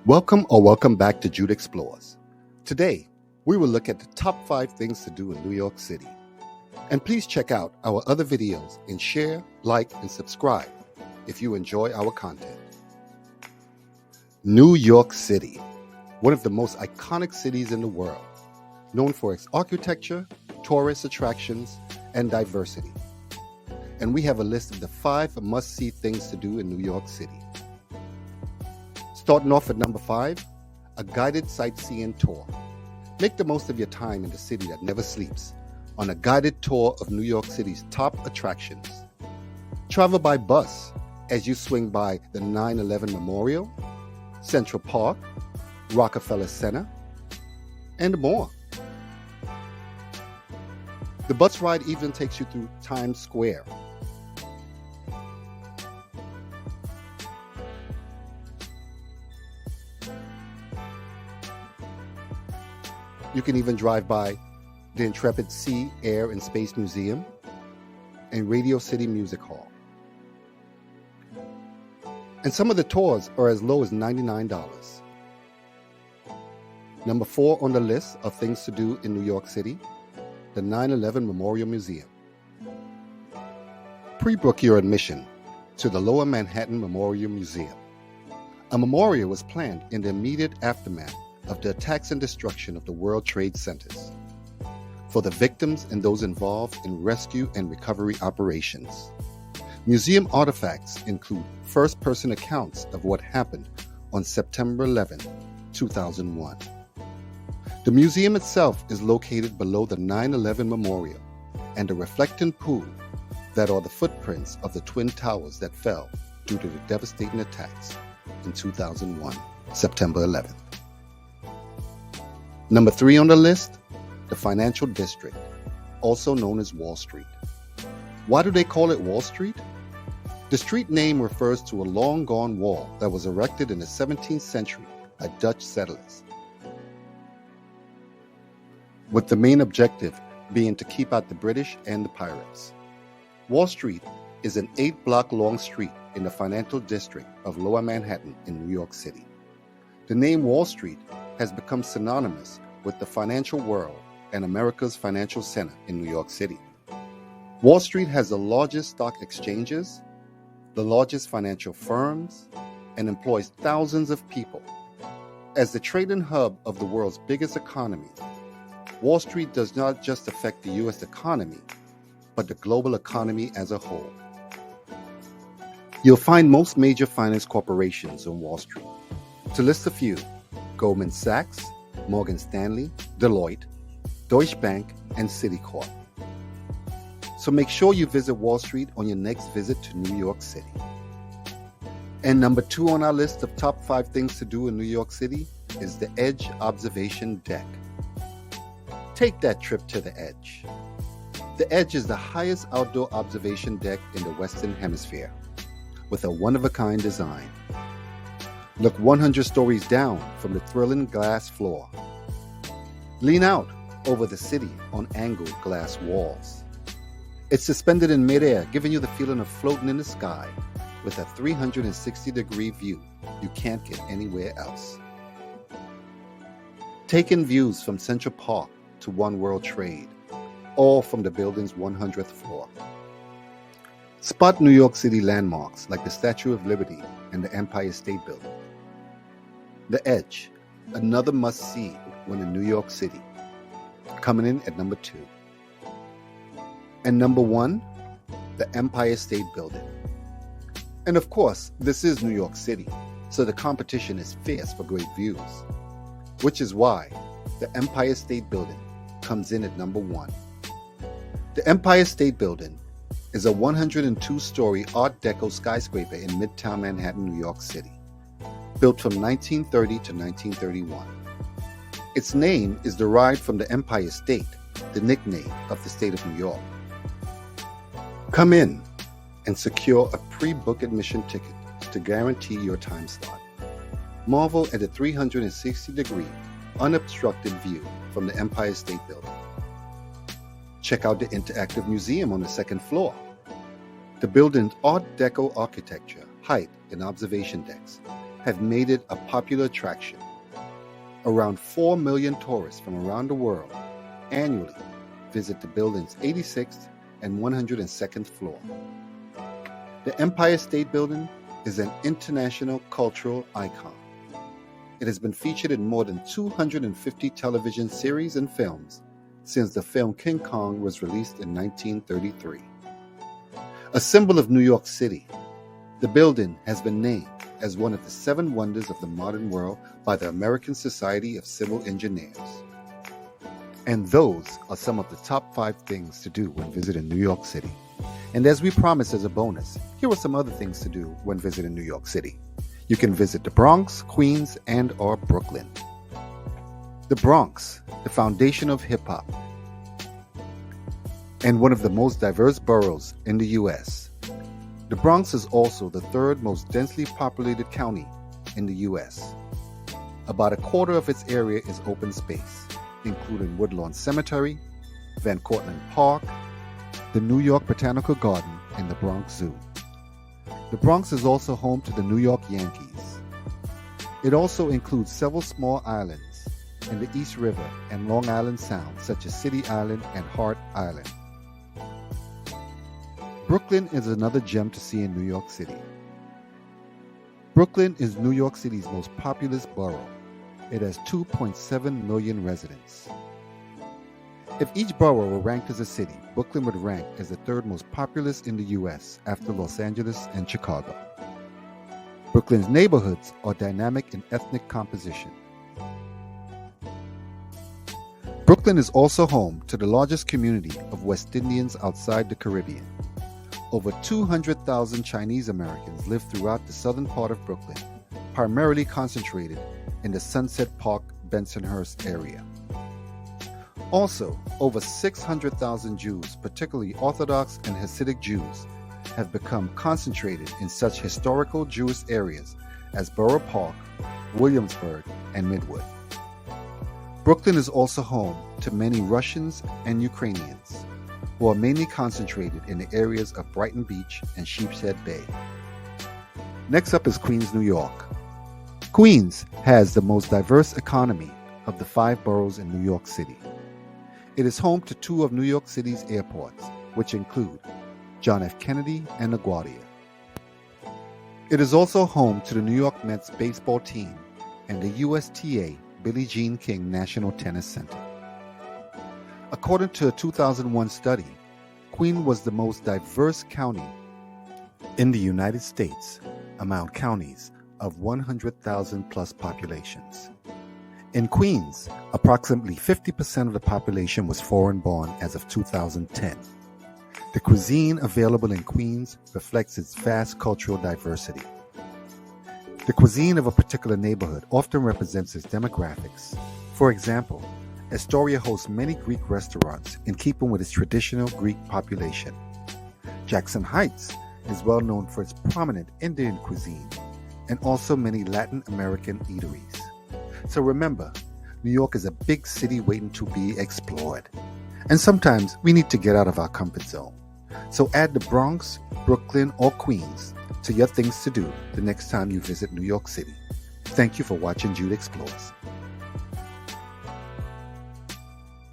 Welcome back to Jude Explores. Today, we will look at the top 5 things to do in New York City. And please check out our other videos and share, like, and subscribe if you enjoy our content. New York City, one of the most iconic cities in the world, known for its architecture, tourist attractions, and diversity. And we have a list of the 5 must-see things to do in New York City. Starting off at number 5, a guided sightseeing tour. Make the most of your time in the city that never sleeps on a guided tour of New York City's top attractions. Travel by bus as you swing by the 9/11 Memorial, Central Park, Rockefeller Center, and more. The bus ride even takes you through Times Square. You can even drive by the Intrepid Sea, Air, and Space Museum and Radio City Music Hall. And some of the tours are as low as $99. Number 4 on the list of things to do in New York City, the 9/11 Memorial Museum. Pre-book your admission to the Lower Manhattan Memorial Museum. A memorial was planned in the immediate aftermath of the attacks and destruction of the World Trade Centers for the victims and those involved in rescue and recovery operations. Museum artifacts include first-person accounts of what happened on September 11, 2001. The museum itself is located below the 9/11 Memorial and a reflecting pool that are the footprints of the Twin Towers that fell due to the devastating attacks in 2001, September 11th. Number 3 on the list, the Financial District, also known as Wall Street. Why do they call it Wall Street? The street name refers to a long-gone wall that was erected in the 17th century by Dutch settlers, with the main objective being to keep out the British and the pirates. Wall Street is an 8-block-long street in the Financial District of Lower Manhattan in New York City. The name Wall Street has become synonymous with the financial world and America's financial center in New York City. Wall Street has the largest stock exchanges, the largest financial firms, and employs thousands of people. As the trading hub of the world's biggest economy, Wall Street does not just affect the U.S. economy, but the global economy as a whole. You'll find most major finance corporations on Wall Street. To list a few: Goldman Sachs, Morgan Stanley, Deloitte, Deutsche Bank, and Citicorp. So make sure you visit Wall Street on your next visit to New York City. And number 2 on our list of top 5 things to do in New York City is the Edge Observation Deck. Take that trip to the Edge. The Edge is the highest outdoor observation deck in the Western Hemisphere, with a one-of-a-kind design. Look 100 stories down from the thrilling glass floor. Lean out over the city on angled glass walls. It's suspended in midair, giving you the feeling of floating in the sky with a 360-degree view you can't get anywhere else. Take in views from Central Park to One World Trade, all from the building's 100th floor. Spot New York City landmarks like the Statue of Liberty and the Empire State Building. The Edge, another must-see when in New York City, coming in at number 2. And number 1, the Empire State Building. And of course, this is New York City, so the competition is fierce for great views, which is why the Empire State Building comes in at number 1. The Empire State Building is a 102-story Art Deco skyscraper in Midtown Manhattan, New York City, built from 1930 to 1931. Its name is derived from the Empire State, the nickname of the state of New York. Come in and secure a pre-book admission ticket to guarantee your time slot. Marvel at the 360-degree, unobstructed view from the Empire State Building. Check out the interactive museum on the 2nd floor. The building's Art Deco architecture, height, and observation decks have made it a popular attraction. Around 4 million tourists from around the world annually visit the building's 86th and 102nd floor. The Empire State Building is an international cultural icon. It has been featured in more than 250 television series and films since the film King Kong was released in 1933. A symbol of New York City, the building has been named as one of the 7 wonders of the modern world by the American Society of Civil Engineers. And those are some of the top 5 things to do when visiting New York City. And as we promised as a bonus, here are some other things to do when visiting New York City. You can visit the Bronx, Queens, and/or Brooklyn. The Bronx, the foundation of hip-hop, and one of the most diverse boroughs in the U.S. The Bronx is also the 3rd most densely populated county in the U.S. About a quarter of its area is open space, including Woodlawn Cemetery, Van Cortlandt Park, the New York Botanical Garden, and the Bronx Zoo. The Bronx is also home to the New York Yankees. It also includes several small islands in the East River and Long Island Sound, such as City Island and Hart Island. Brooklyn is another gem to see in New York City. Brooklyn is New York City's most populous borough. It has 2.7 million residents. If each borough were ranked as a city, Brooklyn would rank as the 3rd most populous in the U.S. after Los Angeles and Chicago. Brooklyn's neighborhoods are dynamic in ethnic composition. Brooklyn is also home to the largest community of West Indians outside the Caribbean. Over 200,000 Chinese Americans live throughout the southern part of Brooklyn, primarily concentrated in the Sunset Park, Bensonhurst area. Also, over 600,000 Jews, particularly Orthodox and Hasidic Jews, have become concentrated in such historical Jewish areas as Borough Park, Williamsburg, and Midwood. Brooklyn is also home to many Russians and Ukrainians, who are mainly concentrated in the areas of Brighton Beach and Sheepshead Bay. Next up is Queens, New York. Queens has the most diverse economy of the 5 boroughs in New York City. It is home to 2 of New York City's airports, which include John F. Kennedy and LaGuardia. It is also home to the New York Mets baseball team and the USTA Billie Jean King National Tennis Center. According to a 2001 study, Queens was the most diverse county in the United States among counties of 100,000 plus populations. In Queens, approximately 50% of the population was foreign-born as of 2010. The cuisine available in Queens reflects its vast cultural diversity. The cuisine of a particular neighborhood often represents its demographics. For example, Astoria hosts many Greek restaurants in keeping with its traditional Greek population. Jackson Heights is well known for its prominent Indian cuisine and also many Latin American eateries. So remember, New York is a big city waiting to be explored. And sometimes we need to get out of our comfort zone. So add the Bronx, Brooklyn, or Queens to your things to do the next time you visit New York City. Thank you for watching Jude Explores.